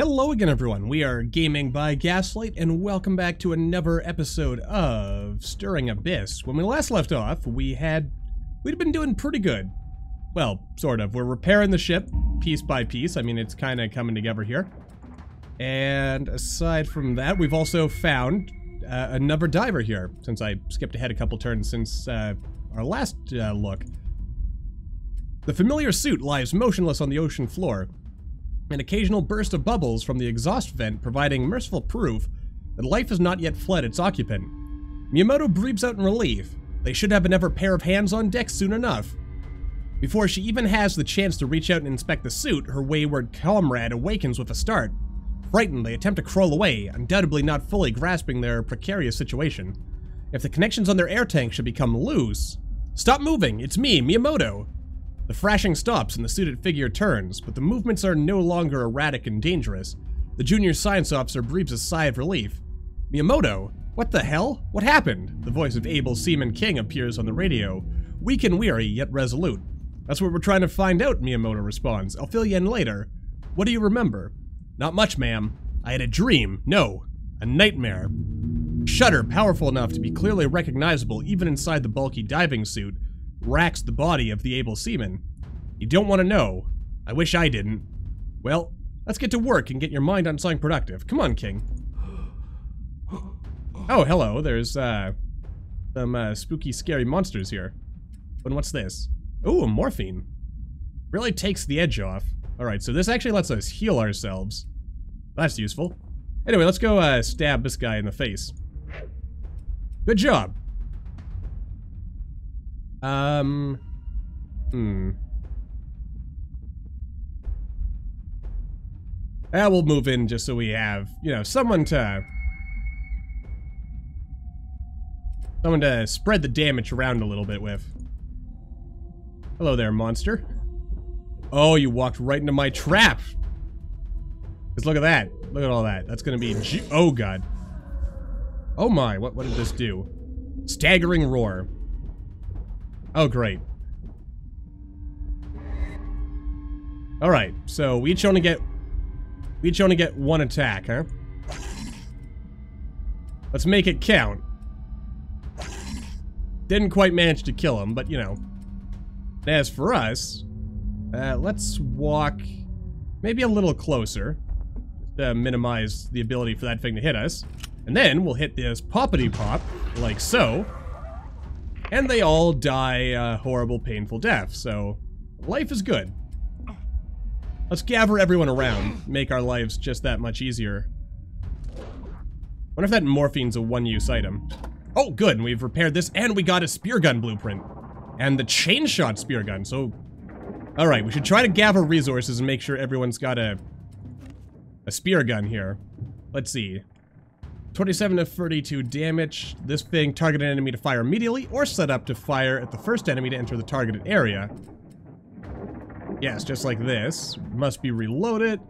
Hello again, everyone. We are Gaming by Gaslight, and welcome back to another episode of Stirring Abyss. When we last left off, we'd been doing pretty good. Well, sort of. We're repairing the ship piece by piece. I mean, it's kind of coming together here. And aside from that, we've also found another diver here, since I skipped ahead a couple turns since our last look. The familiar suit lies motionless on the ocean floor. An occasional burst of bubbles from the exhaust vent providing merciful proof that life has not yet fled its occupant. Miyamoto breathes out in relief. They should have another pair of hands on deck soon enough. Before she even has the chance to reach out and inspect the suit, her wayward comrade awakens with a start. Frightened, they attempt to crawl away, undoubtedly not fully grasping their precarious situation. If the connections on their air tank should become loose... Stop moving! It's me, Miyamoto! The thrashing stops and the suited figure turns, but the movements are no longer erratic and dangerous. The junior science officer breathes a sigh of relief. Miyamoto? What the hell? What happened? The voice of Able Seaman King appears on the radio, weak and weary, yet resolute. That's what we're trying to find out, Miyamoto responds. I'll fill you in later. What do you remember? Not much, ma'am. I had a dream. No, a nightmare. A shudder, powerful enough to be clearly recognizable even inside the bulky diving suit, racks the body of the Able Seaman. You don't want to know. I wish I didn't. Well, let's get to work and get your mind on something productive. Come on, King. Oh, hello. There's, some, spooky, scary monsters here. And what's this? Ooh, morphine. Really takes the edge off. Alright, so this actually lets us heal ourselves. That's useful. Anyway, let's go, stab this guy in the face. Good job. Yeah, we'll move in just so we have, you know, someone to spread the damage around a little bit with. Hello there, monster. Oh, you walked right into my trap. Because look at that. Look at all that. That's gonna be oh god. Oh my, what did this do? Staggering roar. Oh great. Alright, so we each only get one attack, huh? Let's make it count. Didn't quite manage to kill him, but you know. As for us, let's walk maybe a little closer to minimize the ability for that thing to hit us. And then we'll hit this poppity pop, like so. And they all die a horrible, painful death, so life is good. Let's gather everyone around, make our lives just that much easier. Wonder if that morphine's a one-use item. Oh, good, and we've repaired this, and we got a spear gun blueprint. And the chain shot spear gun, so... Alright, we should try to gather resources and make sure everyone's got a spear gun here. Let's see. 27 to 32 damage. This thing target an enemy to fire immediately, or set up to fire at the first enemy to enter the targeted area. Yes, just like this. Must be reloaded.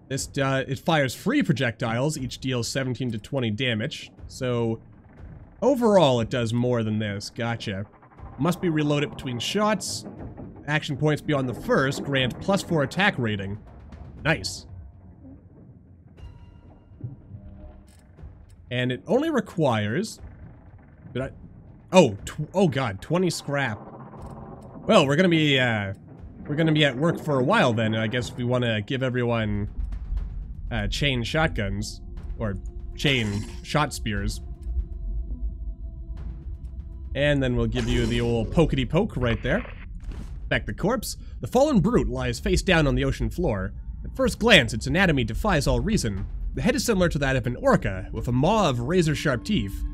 This, it fires free projectiles, each deals 17 to 20 damage. So, overall it does more than this. Gotcha. Must be reloaded between shots. Action points beyond the first grant +4 attack rating. Nice. And it only requires... Oh god, 20 scrap. Well, we're gonna be at work for a while then. I guess we want to give everyone chain shotguns or chain shot spears, and then we'll give you the old pokety poke right there. Back the corpse. The fallen brute lies face down on the ocean floor. At first glance, its anatomy defies all reason. The head is similar to that of an orca, with a maw of razor-sharp teeth.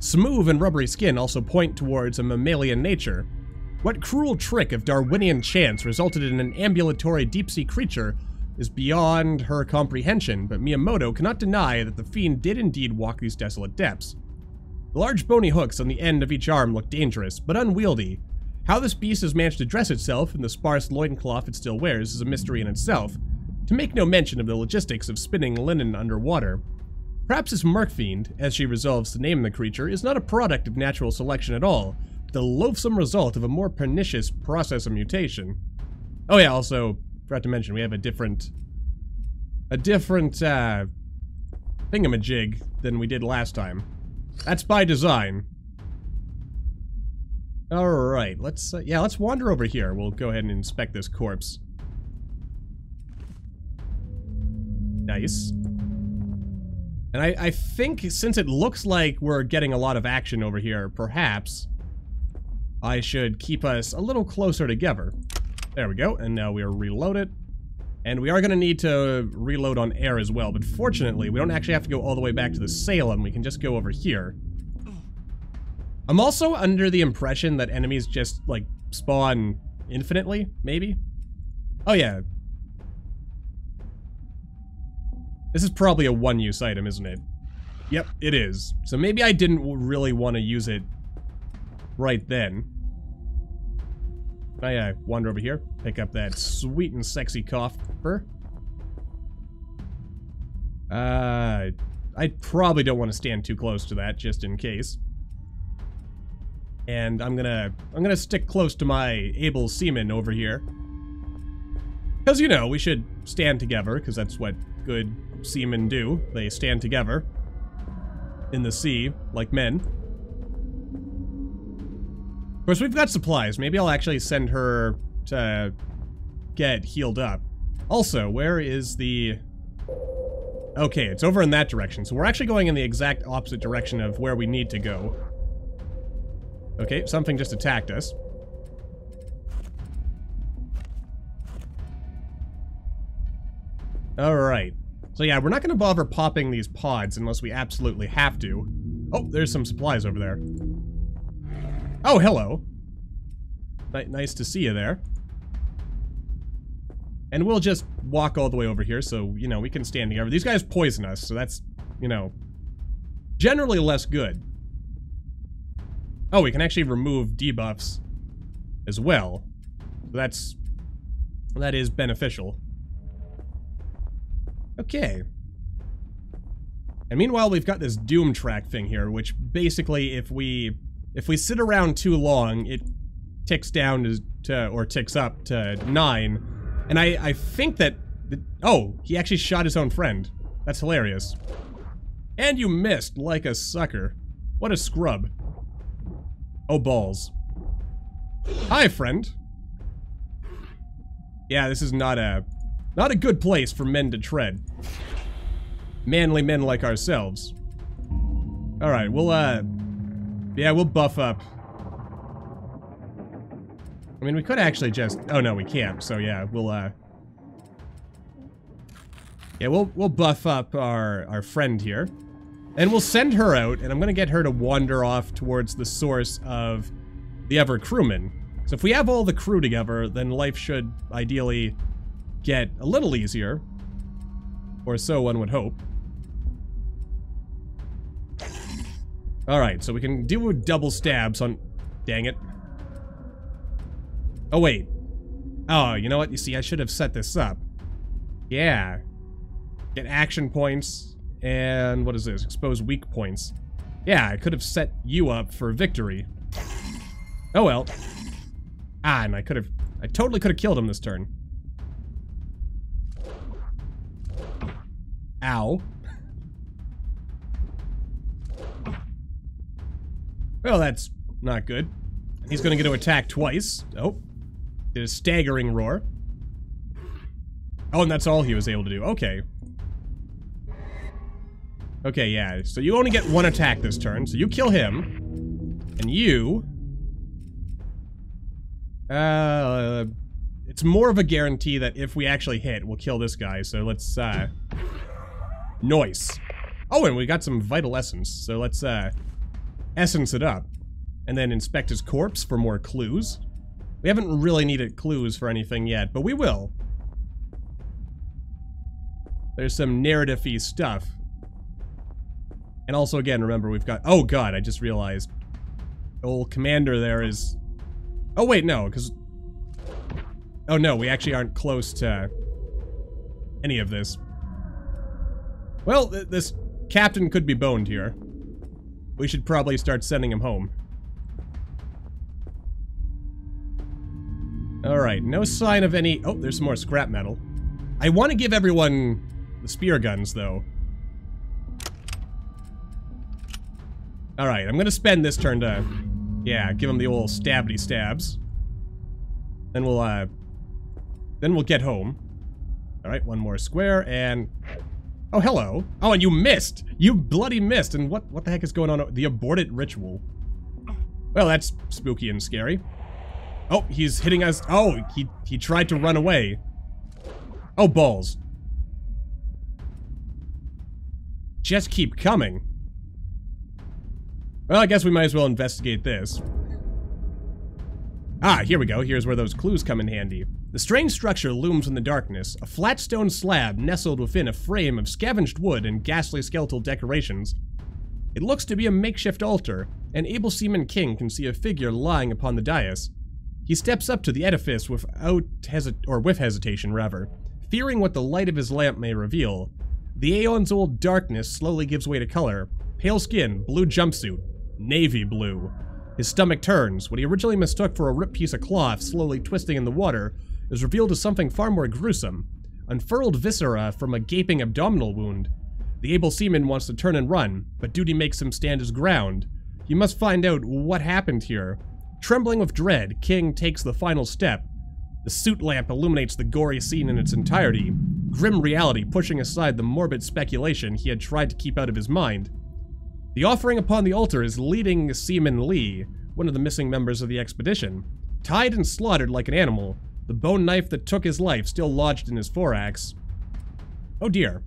Smooth and rubbery skin also point towards a mammalian nature. What cruel trick of Darwinian chance resulted in an ambulatory deep-sea creature is beyond her comprehension, but Miyamoto cannot deny that the fiend did indeed walk these desolate depths. The large bony hooks on the end of each arm look dangerous, but unwieldy. How this beast has managed to dress itself in the sparse loincloth it still wears is a mystery in itself, to make no mention of the logistics of spinning linen underwater. Perhaps this merc fiend, as she resolves to name the creature, is not a product of natural selection at all, but the loathsome result of a more pernicious process of mutation. Oh yeah, also, forgot to mention, we have a different a different, thingamajig than we did last time. That's by design. Alright, let's wander over here. We'll go ahead and inspect this corpse. Nice. And I think since it looks like we're getting a lot of action over here, perhaps I should keep us a little closer together. There we go, and now we are reloaded. And we are going to need to reload on air as well, but fortunately, we don't actually have to go all the way back to the Salem. We can just go over here. I'm also under the impression that enemies just, like, spawn infinitely, maybe? Oh, yeah. This is probably a one-use item, isn't it? Yep, it is. So maybe I didn't really want to use it right then. Can I wander over here? Pick up that sweet and sexy coffer. I probably don't want to stand too close to that, just in case. And I'm gonna stick close to my able seaman over here. Because, you know, we should stand together, because that's what good seamen do. They stand together in the sea, like men. Of course, we've got supplies. Maybe I'll actually send her to get healed up. Also, where is the... Okay, it's over in that direction. So we're actually going in the exact opposite direction of where we need to go. Okay, something just attacked us. Alright. So yeah, we're not going to bother popping these pods unless we absolutely have to. Oh, there's some supplies over there. Oh, hello. Nice to see you there. And we'll just walk all the way over here so, you know, we can stand together. These guys poison us, so that's, you know, generally less good. Oh, we can actually remove debuffs as well. That is beneficial. Okay. And meanwhile, we've got this doom track thing here, which basically, if we sit around too long, it ticks down or ticks up to 9. And I think that... Oh, he actually shot his own friend. That's hilarious. And you missed like a sucker. What a scrub. Oh, balls. Hi, friend. Yeah, this is not a good place for men to tread. Manly men like ourselves. Alright, yeah, we'll buff up. I mean, we could actually just... Oh, no, we can't. So, yeah, we'll buff up our friend here. And we'll send her out, and I'm gonna get her to wander off towards the source of the other crewmen. So if we have all the crew together, then life should ideally get a little easier. Or so one would hope. Alright, so we can do double stabs on... Dang it. Oh, wait. Oh, you know what? You see, I should have set this up. Yeah. Get action points, and what is this? Expose weak points. Yeah, I could have set you up for victory. Oh well. Ah, and I totally could have killed him this turn. Ow. Well, that's not good. He's gonna get to attack twice. Oh. Did a staggering roar. Oh, and that's all he was able to do. Okay. Okay, yeah. So you only get one attack this turn. So you kill him. And you... it's more of a guarantee that if we actually hit, we'll kill this guy. So let's, Noise. Oh, and we got some vital essence. So let's, essence it up. And then inspect his corpse for more clues. We haven't really needed clues for anything yet, but we will. There's some narrative-y stuff. And also, again, remember, we've got... Oh, God, I just realized. Old commander there is... Oh, wait, no, because... Oh, no, we actually aren't close to any of this. Well, this captain could be boned here. We should probably start sending him home. Alright, no sign of any... Oh, there's some more scrap metal. I want to give everyone the spear guns, though. Alright, I'm gonna spend this turn to, yeah, give him the old stabby stabs. Then we'll get home. Alright, one more square, and... Oh, hello. Oh, and you missed! You bloody missed! And what the heck is going on? The aborted ritual. Well, that's spooky and scary. Oh, he's hitting us. Oh, he tried to run away. Oh, balls. Just keep coming. Well, I guess we might as well investigate this. Ah, here we go. Here's where those clues come in handy. The strange structure looms in the darkness, a flat stone slab nestled within a frame of scavenged wood and ghastly skeletal decorations. It looks to be a makeshift altar, and Able Seaman King can see a figure lying upon the dais. He steps up to the edifice with hesitation, fearing what the light of his lamp may reveal. The aeons-old darkness slowly gives way to color. Pale skin, blue jumpsuit, navy blue. His stomach turns. What he originally mistook for a ripped piece of cloth slowly twisting in the water is revealed as something far more gruesome. Unfurled viscera from a gaping abdominal wound. The Able Seaman wants to turn and run, but duty makes him stand his ground. He must find out what happened here. Trembling with dread, King takes the final step. The suit lamp illuminates the gory scene in its entirety, grim reality pushing aside the morbid speculation he had tried to keep out of his mind. The offering upon the altar is leading Seaman Lee, one of the missing members of the expedition. Tied and slaughtered like an animal, the bone knife that took his life still lodged in his thorax. Oh dear.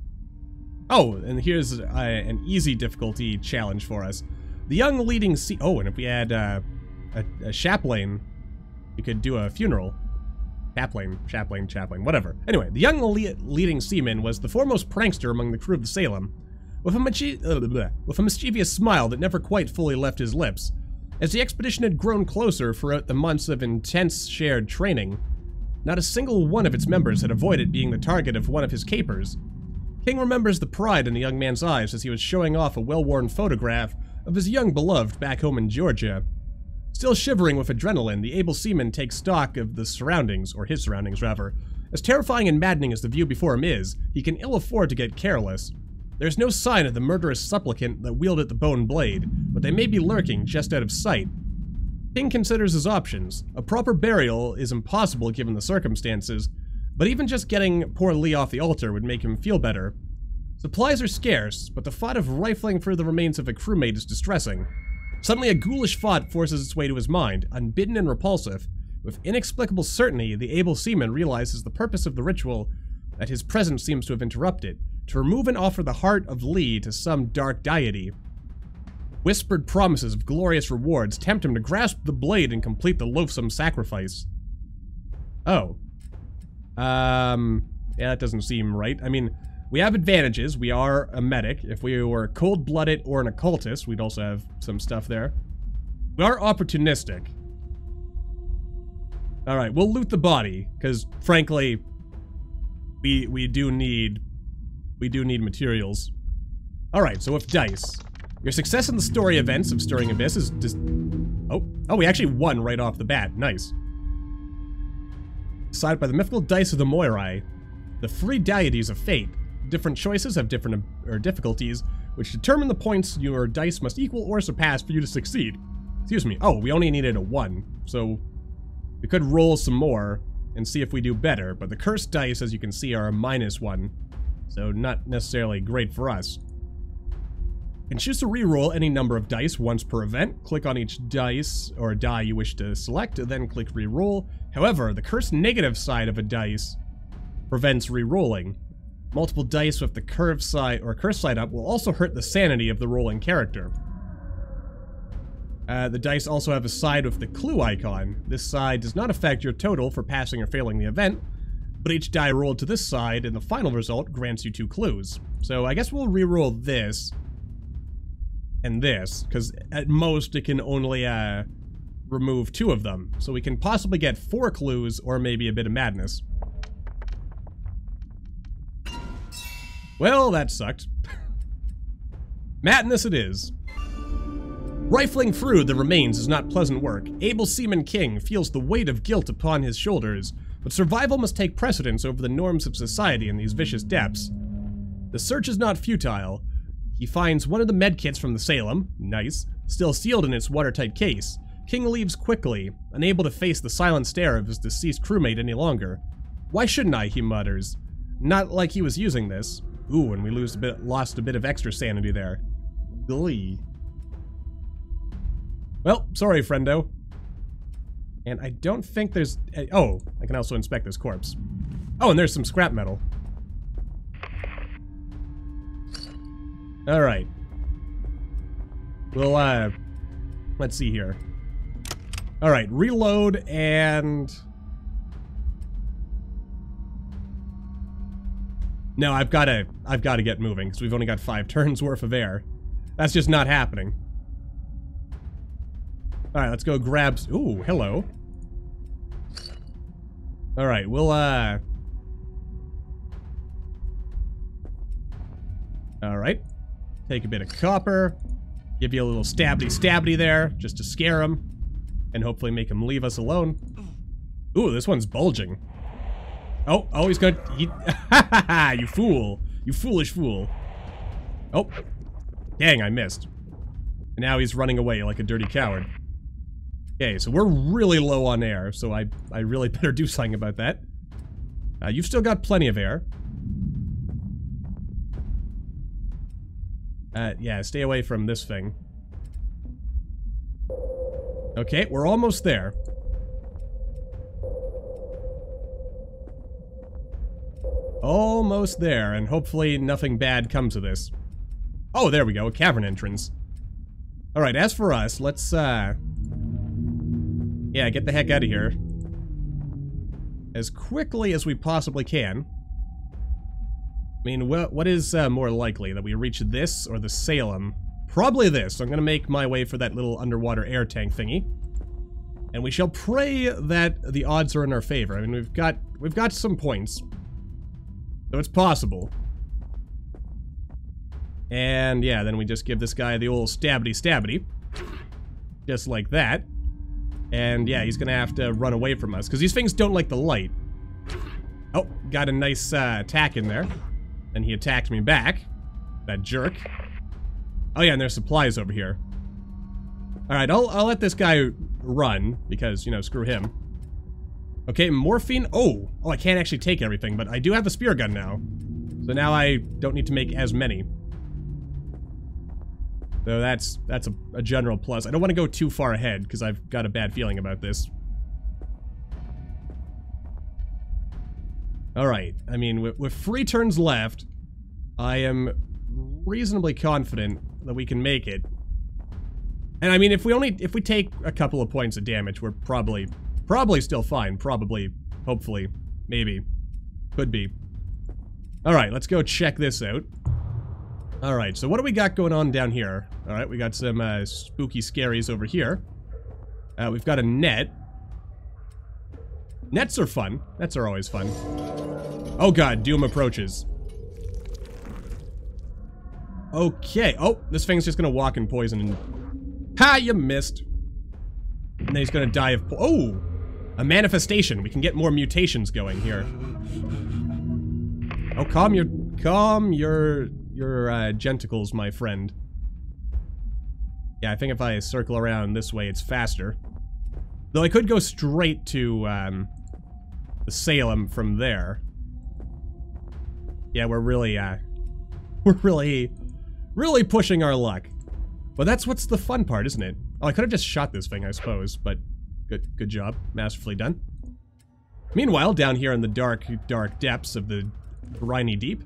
Oh, and here's an easy difficulty challenge for us. The young leading oh, and if we had a chaplain, we could do a funeral. Chaplain, whatever. Anyway, the young leading seaman was the foremost prankster among the crew of the Salem, with a mischievous smile that never quite fully left his lips. As the expedition had grown closer throughout the months of intense shared training, not a single one of its members had avoided being the target of one of his capers. King remembers the pride in the young man's eyes as he was showing off a well-worn photograph of his young beloved back home in Georgia. Still shivering with adrenaline, the Able Seaman takes stock of the surroundings, or his surroundings rather. As terrifying and maddening as the view before him is, he can ill afford to get careless. There's no sign of the murderous supplicant that wielded the bone blade, but they may be lurking just out of sight. King considers his options. A proper burial is impossible given the circumstances, but even just getting poor Lee off the altar would make him feel better. Supplies are scarce, but the thought of rifling through the remains of a crewmate is distressing. Suddenly a ghoulish thought forces its way to his mind, unbidden and repulsive. With inexplicable certainty, the Able Seaman realizes the purpose of the ritual that his presence seems to have interrupted, to remove and offer the heart of Lee to some dark deity. Whispered promises of glorious rewards tempt him to grasp the blade and complete the loathsome sacrifice. Oh. Yeah, that doesn't seem right. I mean, we have advantages. We are a medic. If we were cold-blooded or an occultist, we'd also have some stuff there. We are opportunistic. Alright, we'll loot the body, because, frankly, we do need materials. Alright, so with dice. Your success in the story events of Stirring Abyss is just... Oh, we actually won right off the bat. Nice. Decided by the mythical dice of the Moirai, the three deities of fate. Different choices have different difficulties, which determine the points your dice must equal or surpass for you to succeed. Excuse me. Oh, we only needed a 1, so we could roll some more and see if we do better, but the cursed dice, as you can see, are a -1, so not necessarily great for us. You can choose to re-roll any number of dice once per event. Click on each dice or die you wish to select, then click re-roll. However, the cursed negative side of a dice prevents re-rolling. Multiple dice with the curved side or cursed side up will also hurt the sanity of the rolling character. The dice also have a side with the clue icon. This side does not affect your total for passing or failing the event, but each die rolled to this side and the final result grants you 2 clues. So I guess we'll re-roll this and this, because at most it can only remove 2 of them. So we can possibly get 4 clues or maybe a bit of madness. Well, that sucked. Madness it is. Rifling through the remains is not pleasant work. Able Seaman King feels the weight of guilt upon his shoulders, but survival must take precedence over the norms of society in these vicious depths. The search is not futile. He finds one of the medkits from the Salem, nice, still sealed in its watertight case. King leaves quickly, unable to face the silent stare of his deceased crewmate any longer. Why shouldn't I, he mutters. Not like he was using this. Ooh, and we lost a bit of extra sanity there. Glee. Well, sorry, friendo. And I don't think there's... Oh, I can also inspect this corpse. Oh, and there's some scrap metal. Alright. We'll, let's see here. Alright, reload and... No, I've gotta get moving, because we've only got 5 turns worth of air. That's just not happening. Alright, let's go grab... Ooh, hello. Alright, we'll, Alright. Take a bit of copper. Give you a little stabby there, just to scare him. And hopefully make him leave us alone. Ooh, this one's bulging. Oh, he's gonna... You fool. You foolish fool. Oh. Dang, I missed. And now he's running away like a dirty coward. Okay, so we're really low on air, so I really better do something about that. You've still got plenty of air. Yeah, stay away from this thing. Okay, we're almost there. Almost there, and hopefully nothing bad comes of this. Oh, there we go, a cavern entrance. Alright, as for us, let's, yeah, get the heck out of here. As quickly as we possibly can. I mean, what is more likely? That we reach this or the Salem? Probably this. So I'm gonna make my way for that little underwater air tank thingy. And we shall pray that the odds are in our favor. I mean, we've got some points. So it's possible. And yeah, then we just give this guy the old stabby. Just like that. And yeah, he's gonna have to run away from us, because these things don't like the light. Oh, got a nice attack in there. And he attacked me back. That jerk. Oh yeah, and there's supplies over here. Alright, I'll let this guy run, because, you know, screw him. Okay, morphine. Oh, I can't actually take everything, but I do have a spear gun now. So now I don't need to make as many. So that's a general plus. I don't want to go too far ahead, because I've got a bad feeling about this. Alright, I mean, with 3 turns left, I am reasonably confident that we can make it. And I mean, if we take a couple of points of damage, we're probably still fine. Probably, hopefully, maybe, could be. Alright, let's go check this out. Alright, so what do we got going on down here? Alright, we got some spooky scaries over here. We've got a net. Nets are fun. Nets are always fun. Oh god, doom approaches. Okay. Oh, this thing's just gonna walk in poison and... Ha! You missed. And then he's gonna die of... Oh! A manifestation. We can get more mutations going here. Oh, calm your genticles, my friend. Yeah, I think if I circle around this way, it's faster. Though I could go straight to, the Salem from there. Yeah, we're really pushing our luck. But that's what's the fun part, isn't it? Oh, I could have just shot this thing, I suppose, but good job. Masterfully done. Meanwhile, down here in the dark depths of the briny deep,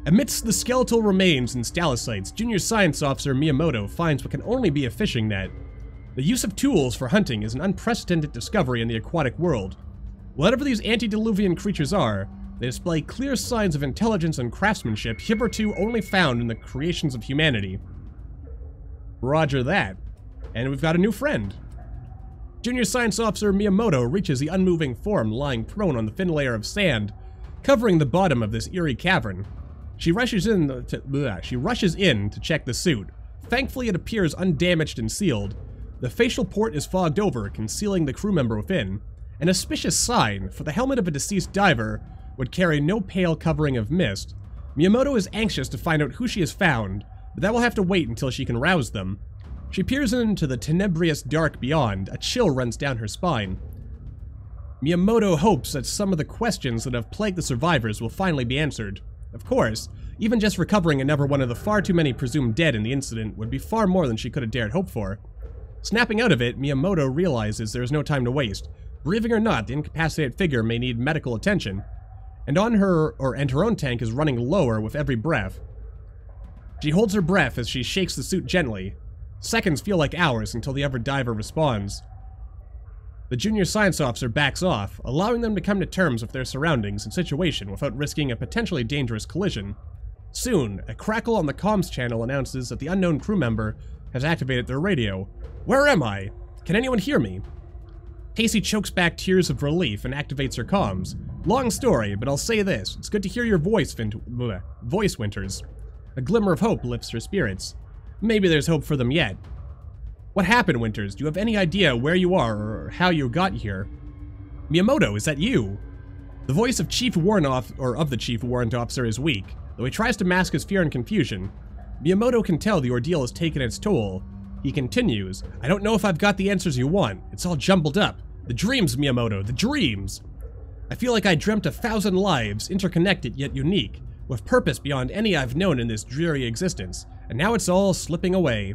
amidst the skeletal remains and stalactites, Junior Science Officer Miyamoto finds what can only be a fishing net. The use of tools for hunting is an unprecedented discovery in the aquatic world. Whatever these antediluvian creatures are, they display clear signs of intelligence and craftsmanship hitherto only found in the creations of humanity. Roger that. And we've got a new friend. Junior Science Officer Miyamoto reaches the unmoving form lying prone on the thin layer of sand, covering the bottom of this eerie cavern. She rushes in to check the suit. Thankfully, it appears undamaged and sealed. The facial port is fogged over, concealing the crew member within. An auspicious sign, for the helmet of a deceased diver would carry no pale covering of mist. Miyamoto is anxious to find out who she has found, but that will have to wait until she can rouse them. She peers into the tenebrous dark beyond. A chill runs down her spine. Miyamoto hopes that some of the questions that have plagued the survivors will finally be answered. Of course, even just recovering another one of the far too many presumed dead in the incident would be far more than she could have dared hope for. Snapping out of it, Miyamoto realizes there is no time to waste. Breathing or not, the incapacitated figure may need medical attention, and her own tank is running lower with every breath. She holds her breath as she shakes the suit gently. Seconds feel like hours until the other diver responds. The junior science officer backs off, allowing them to come to terms with their surroundings and situation without risking a potentially dangerous collision. Soon, a crackle on the comms channel announces that the unknown crew member has activated their radio. Where am I? Can anyone hear me? Casey chokes back tears of relief and activates her comms. Long story, but I'll say this. It's good to hear your voice, Winters. A glimmer of hope lifts her spirits. Maybe there's hope for them yet. What happened, Winters? Do you have any idea where you are or how you got here? Miyamoto, is that you? The voice of the chief warrant officer is weak, though he tries to mask his fear and confusion. Miyamoto can tell the ordeal has taken its toll. He continues, I don't know if I've got the answers you want. It's all jumbled up. The dreams, Miyamoto, the dreams. I feel like I dreamt 1,000 lives, interconnected yet unique, with purpose beyond any I've known in this dreary existence, and now it's all slipping away.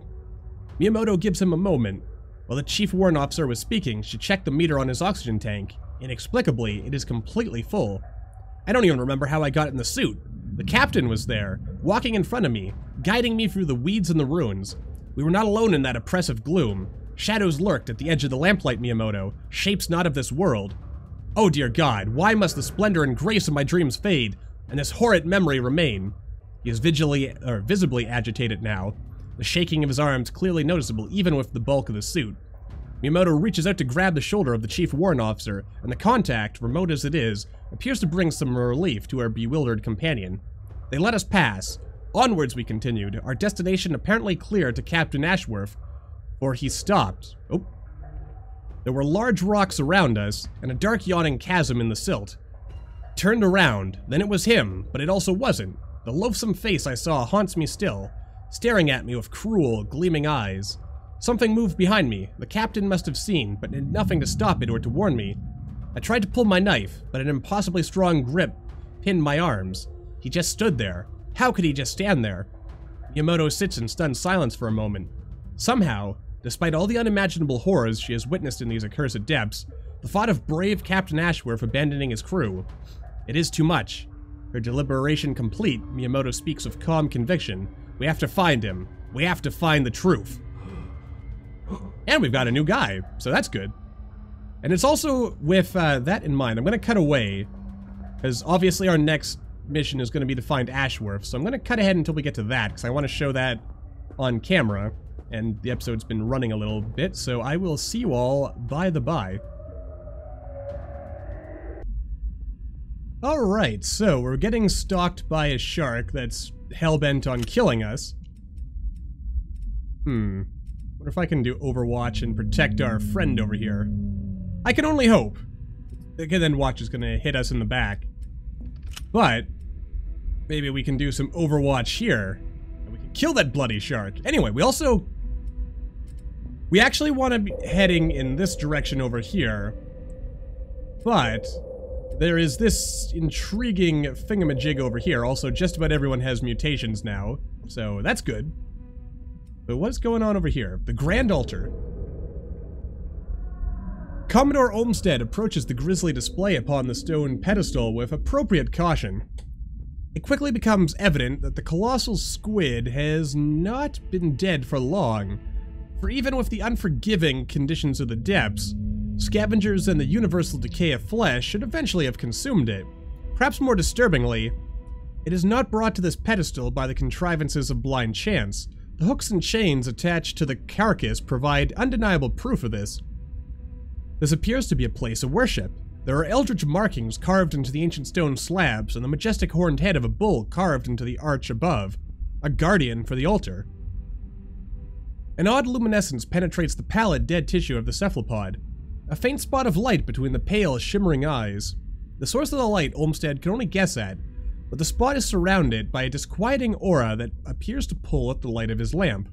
Miyamoto gives him a moment. While the chief warrant officer was speaking, she checked the meter on his oxygen tank. Inexplicably, it is completely full. I don't even remember how I got in the suit. The captain was there, walking in front of me, guiding me through the weeds and the ruins. We were not alone in that oppressive gloom. Shadows lurked at the edge of the lamplight, Miyamoto, shapes not of this world. Oh dear God, why must the splendor and grace of my dreams fade, and this horrid memory remain? He is visibly agitated now, the shaking of his arms clearly noticeable even with the bulk of the suit. Miyamoto reaches out to grab the shoulder of the chief warrant officer, and the contact, remote as it is, appears to bring some relief to our bewildered companion. They let us pass. Onwards we continued, our destination apparently clear to Captain Ashworth, for he stopped. Oh. There were large rocks around us, and a dark yawning chasm in the silt. Turned around, then it was him, but it also wasn't. The loathsome face I saw haunts me still, staring at me with cruel, gleaming eyes. Something moved behind me. The captain must have seen, but did nothing to stop it or to warn me. I tried to pull my knife, but an impossibly strong grip pinned my arms. He just stood there. How could he just stand there? Miyamoto sits in stunned silence for a moment. Somehow, despite all the unimaginable horrors she has witnessed in these accursed depths, the thought of brave Captain Ashworth abandoning his crew. It is too much. Her deliberation complete, Miyamoto speaks with calm conviction. We have to find him. We have to find the truth. And we've got a new guy, so that's good. And it's also with that in mind, I'm going to cut away, because obviously our next mission is going to be to find Ashworth, so I'm going to cut ahead until we get to that, because I want to show that on camera, and the episode's been running a little bit, so I will see you all by the by. Alright, so we're getting stalked by a shark that's hell-bent on killing us. Wonder if I can do Overwatch and protect our friend over here. I can only hope. Again, then Watch is gonna hit us in the back. But maybe we can do some Overwatch here, and we can kill that bloody shark. Anyway, we actually want to be heading in this direction over here, but there is this intriguing thingamajig over here. Also, just about everyone has mutations now, so that's good. But what's going on over here? The Grand Altar. Commodore Olmsted approaches the grisly display upon the stone pedestal with appropriate caution. It quickly becomes evident that the colossal squid has not been dead for long, for even with the unforgiving conditions of the depths, scavengers and the universal decay of flesh should eventually have consumed it. Perhaps more disturbingly, it is not brought to this pedestal by the contrivances of blind chance. The hooks and chains attached to the carcass provide undeniable proof of this. This appears to be a place of worship. There are eldritch markings carved into the ancient stone slabs and the majestic horned head of a bull carved into the arch above, a guardian for the altar. An odd luminescence penetrates the pallid dead tissue of the cephalopod, a faint spot of light between the pale, shimmering eyes. The source of the light Olmsted could only guess at, but the spot is surrounded by a disquieting aura that appears to pull at the light of his lamp.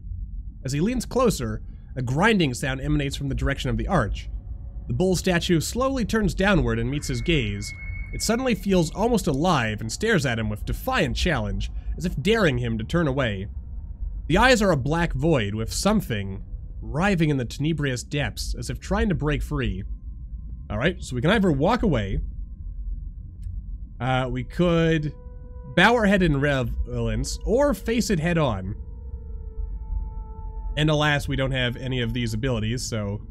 As he leans closer, a grinding sound emanates from the direction of the arch. The bull statue slowly turns downward and meets his gaze. It suddenly feels almost alive and stares at him with defiant challenge, as if daring him to turn away. The eyes are a black void with something writhing in the tenebrous depths, as if trying to break free. Alright, so we can either walk away, we could bow our head in reverence, or face it head on. And alas, we don't have any of these abilities, so...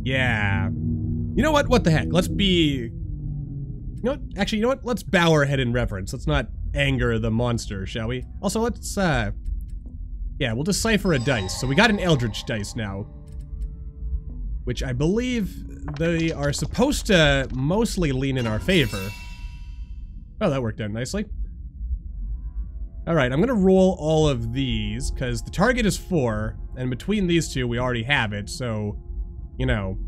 yeah. You know what? What the heck? Let's be... you know what? Actually, you know what? Let's bow our head in reverence. Let's not anger the monster, shall we? Also, let's, yeah, we'll decipher a dice. So we got an Eldritch dice now, which I believe they are supposed to mostly lean in our favor. Oh, that worked out nicely. Alright, I'm gonna roll all of these, because the target is 4, and between these two we already have it, so, you know,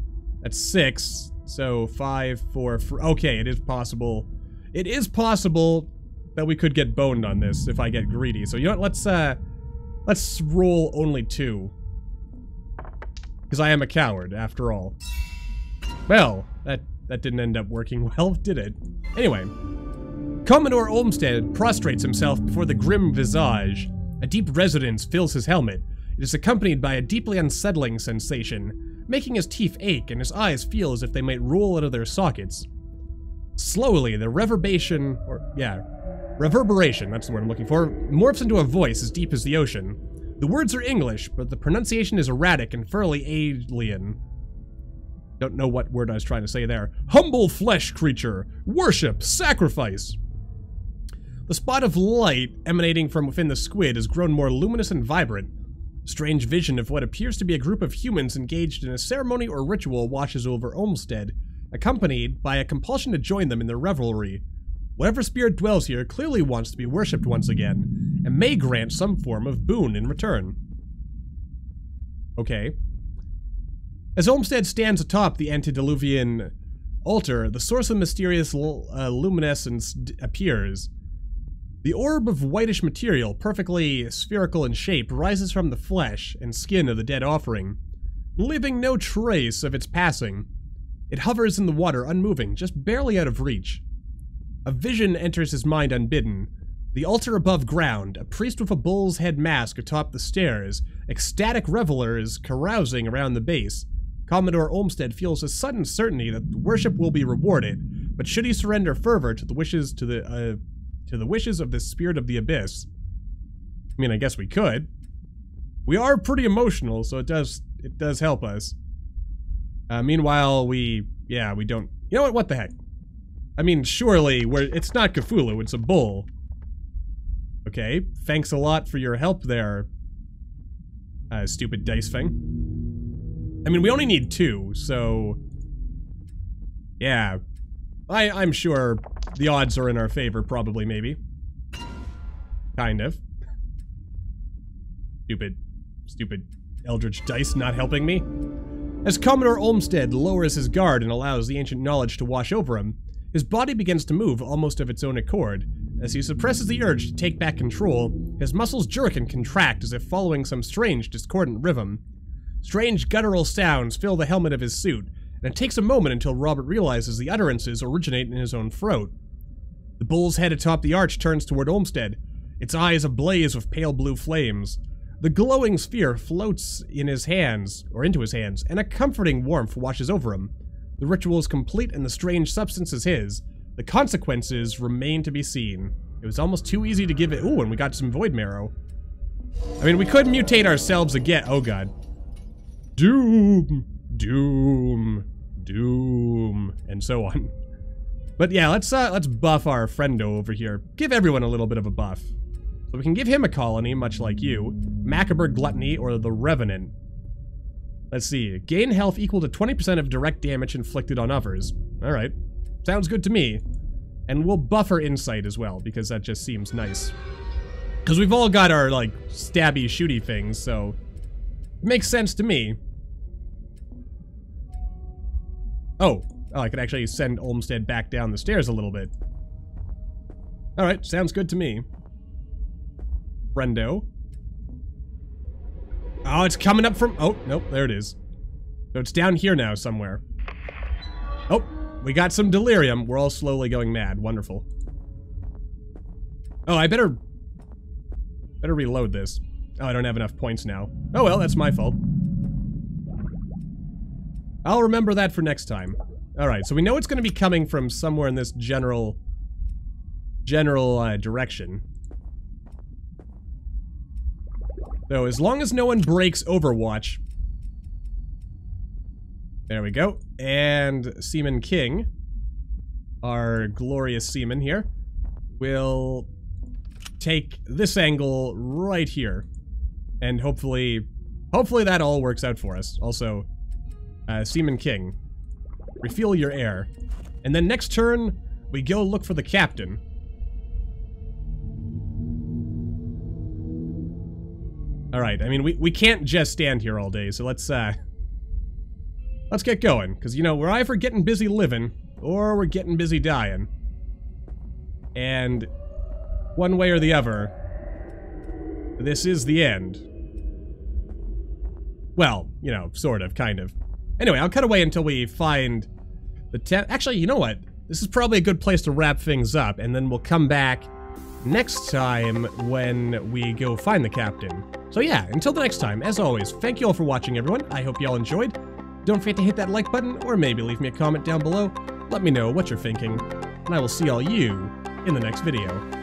that's 6, so 5, 4, okay, it is possible. It is possible that we could get boned on this if I get greedy, so you know what, let's roll only 2. Because I am a coward, after all. Well, that didn't end up working well, did it? Anyway. Commodore Olmsted prostrates himself before the grim visage. A deep resonance fills his helmet. It is accompanied by a deeply unsettling sensation, making his teeth ache and his eyes feel as if they might roll out of their sockets. Slowly, the reverberation, that's the word I'm looking for, morphs into a voice as deep as the ocean. The words are English, but the pronunciation is erratic and thoroughly alien. Don't know what word I was trying to say there. Humble flesh creature, worship, sacrifice. The spot of light emanating from within the squid has grown more luminous and vibrant. A strange vision of what appears to be a group of humans engaged in a ceremony or ritual washes over Olmsted, accompanied by a compulsion to join them in their revelry. Whatever spirit dwells here clearly wants to be worshipped once again, and may grant some form of boon in return. Okay. As Olmsted stands atop the antediluvian altar, the source of mysterious luminescence appears. The orb of whitish material, perfectly spherical in shape, rises from the flesh and skin of the dead offering, leaving no trace of its passing. It hovers in the water unmoving, just barely out of reach. A vision enters his mind unbidden. The altar above ground, a priest with a bull's head mask atop the stairs, ecstatic revelers carousing around the base. Commodore Olmsted feels a sudden certainty that worship will be rewarded, but should he surrender fervor to the wishes of the spirit of the abyss? I mean, I guess we could. We are pretty emotional, so it does help us. Meanwhile, we don't. You know what? What the heck? I mean, surely it's not Cthulhu, it's a bull. Okay, thanks a lot for your help there, stupid dice thing. I mean, we only need 2, so... yeah. I'm sure the odds are in our favor, probably, maybe. Kind of. Stupid eldritch dice not helping me. As Commodore Olmsted lowers his guard and allows the ancient knowledge to wash over him, his body begins to move almost of its own accord. As he suppresses the urge to take back control, his muscles jerk and contract as if following some strange, discordant rhythm. Strange guttural sounds fill the helmet of his suit, and it takes a moment until Robert realizes the utterances originate in his own throat. The bull's head atop the arch turns toward Olmsted, its eyes ablaze with pale blue flames. The glowing sphere floats in his hands, or into his hands, and a comforting warmth washes over him. The ritual is complete and the strange substance is his. The consequences remain to be seen. It was almost too easy to give it— ooh, and we got some void marrow. I mean, we could mutate ourselves again— oh god. Doom, doom, doom, and so on. But yeah, let's buff our friendo over here. Give everyone a little bit of a buff. So we can give him a colony, much like you. Macabre Gluttony or the Revenant. Let's see. Gain health equal to 20% of direct damage inflicted on others. Alright. Sounds good to me. And we'll buff our insight as well, because that just seems nice. Because we've all got our, like, stabby, shooty things, so... it makes sense to me. Oh, Oh, I could actually send Olmsted back down the stairs a little bit. Alright, sounds good to me. Brendo. Oh, it's coming up from... Oh, nope, there it is. So it's down here now somewhere. Oh, we got some delirium. We're all slowly going mad. Wonderful. Oh, I better reload this. Oh, I don't have enough points now. Oh well, that's my fault. I'll remember that for next time. Alright, so we know it's going to be coming from somewhere in this general direction. So as long as no one breaks Overwatch. There we go. And Seaman King, our glorious seaman here, will take this angle right here. And hopefully that all works out for us. Also, Seaman King, refuel your air. And then next turn, we go look for the captain. Alright, I mean, we can't just stand here all day, so let's get going. Because, you know, we're either getting busy living, or we're getting busy dying. And one way or the other, this is the end. Well, you know, sort of, kind of. Anyway, I'll cut away until we find the Actually, you know what? This is probably a good place to wrap things up, and then we'll come back next time when we go find the captain. So yeah, until the next time, as always, thank you all for watching, everyone. I hope you all enjoyed. Don't forget to hit that like button, or maybe leave me a comment down below. Let me know what you're thinking, and I will see all you in the next video.